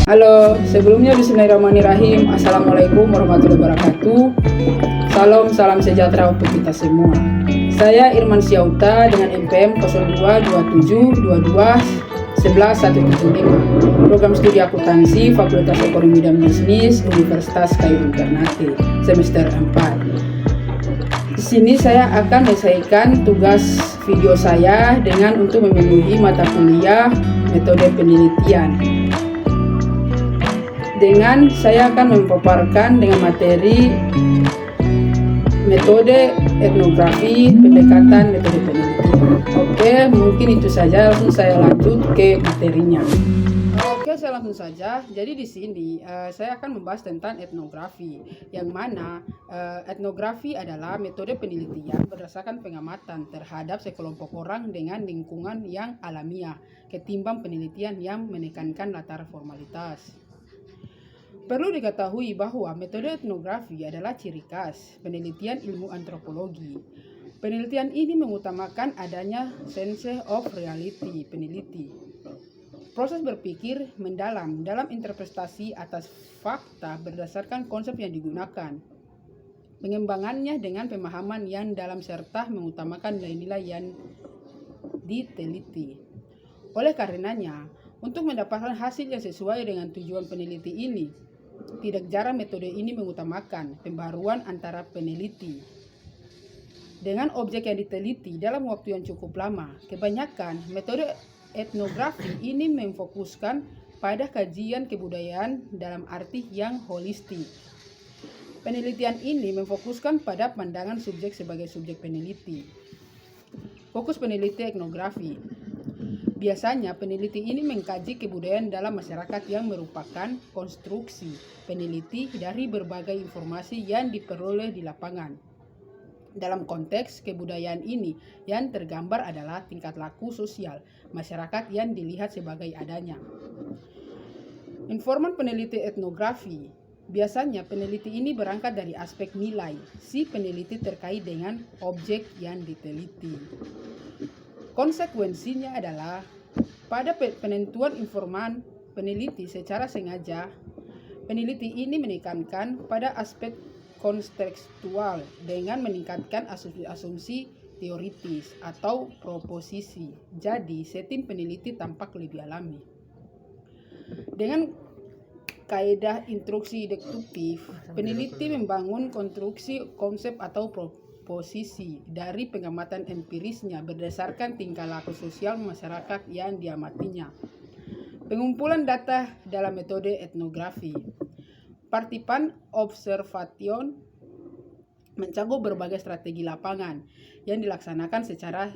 Halo, sebelumnya bismillahirrahmanirrahim. Assalamualaikum warahmatullahi wabarakatuh. Salam sejahtera untuk kita semua. Saya Irman Syauta dengan NPM 0227221175. Program studi akuntansi Fakultas Ekonomi dan Bisnis Universitas Kayu Ternate, semester 4. Di sini saya akan menyelesaikan tugas video saya dengan untuk memenuhi mata kuliah metode penelitian. Dengan saya akan memaparkan dengan materi metode etnografi, pendekatan metode penelitian. Oke, mungkin itu saja. Langsung saya lanjut ke materinya. Oke, saya langsung saja. Jadi di sini saya akan membahas tentang etnografi, yang mana etnografi adalah metode penelitian berdasarkan pengamatan terhadap sekelompok orang dengan lingkungan yang alamiah, ketimbang penelitian yang menekankan latar formalitas. Perlu diketahui bahwa metode etnografi adalah ciri khas penelitian ilmu antropologi. Penelitian ini mengutamakan adanya sense of reality peneliti. Proses berpikir mendalam dalam interpretasi atas fakta berdasarkan konsep yang digunakan. Pengembangannya dengan pemahaman yang dalam serta mengutamakan nilai-nilai yang diteliti. Oleh karenanya, untuk mendapatkan hasil yang sesuai dengan tujuan peneliti ini, tidak jarang metode ini mengutamakan pembaruan antara peneliti dengan objek yang diteliti dalam waktu yang cukup lama. Kebanyakan metode etnografi ini memfokuskan pada kajian kebudayaan dalam arti yang holistik. Penelitian ini memfokuskan pada pandangan subjek sebagai subjek peneliti. Fokus peneliti etnografi. Biasanya peneliti ini mengkaji kebudayaan dalam masyarakat yang merupakan konstruksi peneliti dari berbagai informasi yang diperoleh di lapangan. Dalam konteks kebudayaan ini yang tergambar adalah tingkat laku sosial masyarakat yang dilihat sebagai adanya. Informan peneliti etnografi. Biasanya peneliti ini berangkat dari aspek nilai si peneliti terkait dengan objek yang diteliti. Konsekuensinya adalah pada penentuan informan peneliti secara sengaja, peneliti ini menekankan pada aspek kontekstual dengan meningkatkan asumsi teoritis atau proposisi. Jadi, setting peneliti tampak lebih alami. Dengan kaidah instruksi deduktif, peneliti membangun konstruksi konsep atau posisi dari pengamatan empirisnya berdasarkan tingkah laku sosial masyarakat yang diamatinya. Pengumpulan data dalam metode etnografi. Partipan observation mencakup berbagai strategi lapangan yang dilaksanakan secara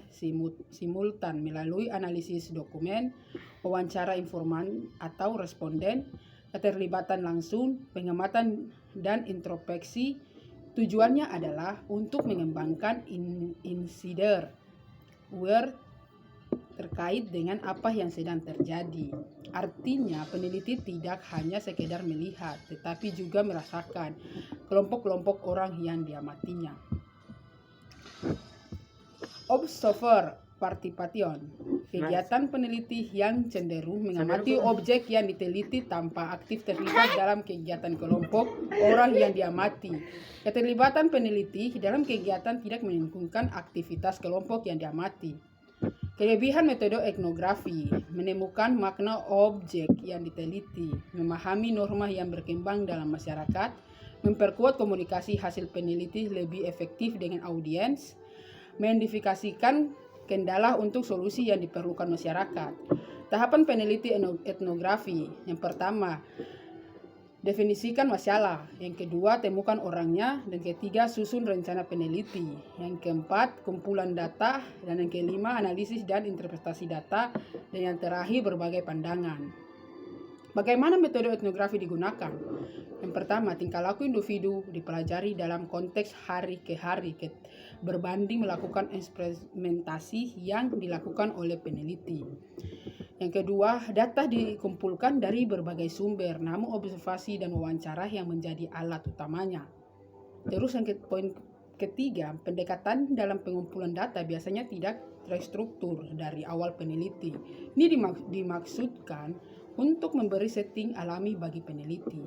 simultan melalui analisis dokumen, wawancara informan atau responden, keterlibatan langsung, pengamatan dan introspeksi. Tujuannya adalah untuk mengembangkan insider aware terkait dengan apa yang sedang terjadi. Artinya peneliti tidak hanya sekedar melihat, tetapi juga merasakan kelompok-kelompok orang yang diamatinya. Observer participation. Kegiatan peneliti yang cenderung mengamati objek yang diteliti tanpa aktif terlibat dalam kegiatan kelompok orang yang diamati. Keterlibatan peneliti dalam kegiatan tidak menunjukkan aktivitas kelompok yang diamati. Kelebihan metode etnografi, menemukan makna objek yang diteliti, memahami norma yang berkembang dalam masyarakat, memperkuat komunikasi hasil peneliti lebih efektif dengan audiens, mengidentifikasikan kendala untuk solusi yang diperlukan masyarakat. Tahapan peneliti etnografi. Yang pertama, definisikan masalah. Yang kedua, temukan orangnya. Dan ketiga, susun rencana peneliti. Yang keempat, kumpulan data. Dan yang kelima, analisis dan interpretasi data. Dan yang terakhir, berbagai pandangan. Bagaimana metode etnografi digunakan? Yang pertama, tingkah laku individu dipelajari dalam konteks hari ke hari berbanding melakukan eksperimentasi yang dilakukan oleh peneliti. Yang kedua, data dikumpulkan dari berbagai sumber, namun observasi dan wawancara yang menjadi alat utamanya. Terus yang poin ketiga, pendekatan dalam pengumpulan data biasanya tidak terstruktur dari awal peneliti. Ini dimaksudkan untuk memberi setting alami bagi peneliti.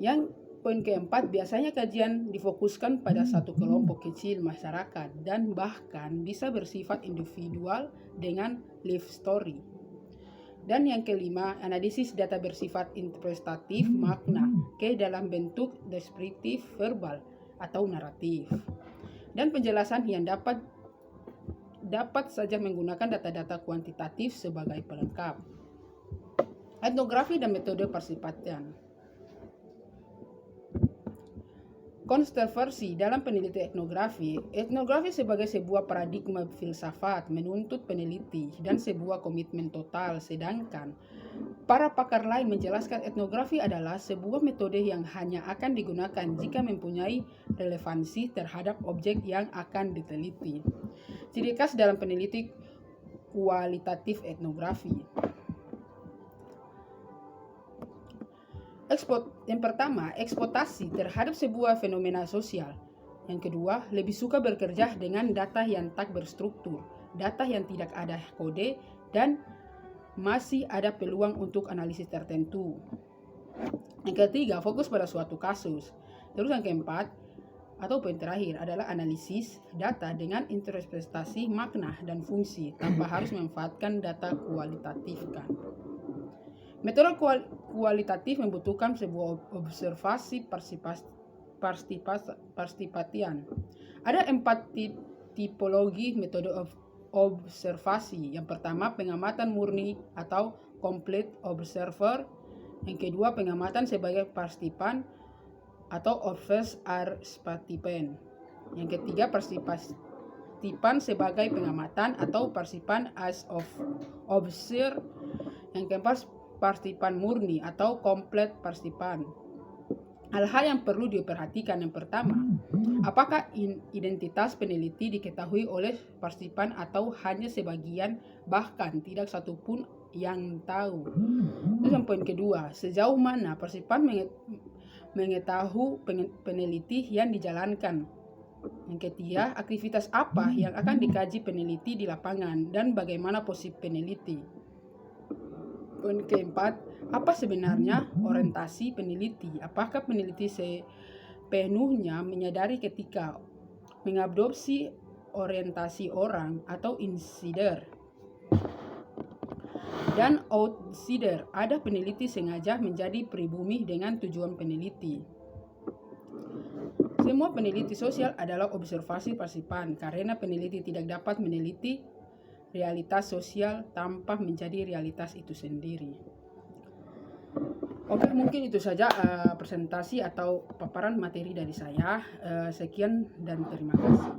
Yang poin keempat, biasanya kajian difokuskan pada satu kelompok kecil masyarakat dan bahkan bisa bersifat individual dengan life story. Dan yang kelima, analisis data bersifat interpretatif makna ke dalam bentuk deskriptif verbal atau naratif. Dan penjelasan yang dapat saja menggunakan data-data kuantitatif sebagai pelengkap. Etnografi dan metode persipatan. Kontroversi dalam penelitian etnografi. Etnografi sebagai sebuah paradigma filsafat menuntut peneliti dan sebuah komitmen total, sedangkan para pakar lain menjelaskan etnografi adalah sebuah metode yang hanya akan digunakan jika mempunyai relevansi terhadap objek yang akan diteliti. Ciri khas dalam peneliti kualitatif etnografi. Yang pertama, eksploitasi terhadap sebuah fenomena sosial. Yang kedua, lebih suka bekerja dengan data yang tak berstruktur, data yang tidak ada kode, dan masih ada peluang untuk analisis tertentu. Yang ketiga, fokus pada suatu kasus. Terus yang keempat, atau poin terakhir adalah analisis data dengan interpretasi makna dan fungsi tanpa harus memanfaatkan data kualitatif. Metode kualitatif membutuhkan sebuah observasi partipatian. Ada 4 tipologi metode observasi. Yang pertama, pengamatan murni atau complete observer. Yang kedua, pengamatan sebagai partisipan atau observers as participant. Yang ketiga, partisipan sebagai pengamatan atau partisipan as observer. Yang keempat, partisipan murni atau complete partisipan. Hal-hal yang perlu diperhatikan, yang pertama, apakah identitas peneliti diketahui oleh partisipan atau hanya sebagian, bahkan tidak satupun yang tahu. Terus yang poin kedua, sejauh mana partisipan mengetahui peneliti yang dijalankan. Yang ketiga, aktivitas apa yang akan dikaji peneliti di lapangan dan bagaimana posisi peneliti. Poin keempat, apa sebenarnya orientasi peneliti? Apakah peneliti sepenuhnya menyadari ketika mengadopsi orientasi orang atau insider dan outsider? Ada peneliti sengaja menjadi pribumi dengan tujuan peneliti. Semua peneliti sosial adalah observasi partisipan karena peneliti tidak dapat meneliti realitas sosial tanpa menjadi realitas itu sendiri. Oke, mungkin itu saja presentasi atau paparan materi dari saya. Sekian dan terima kasih.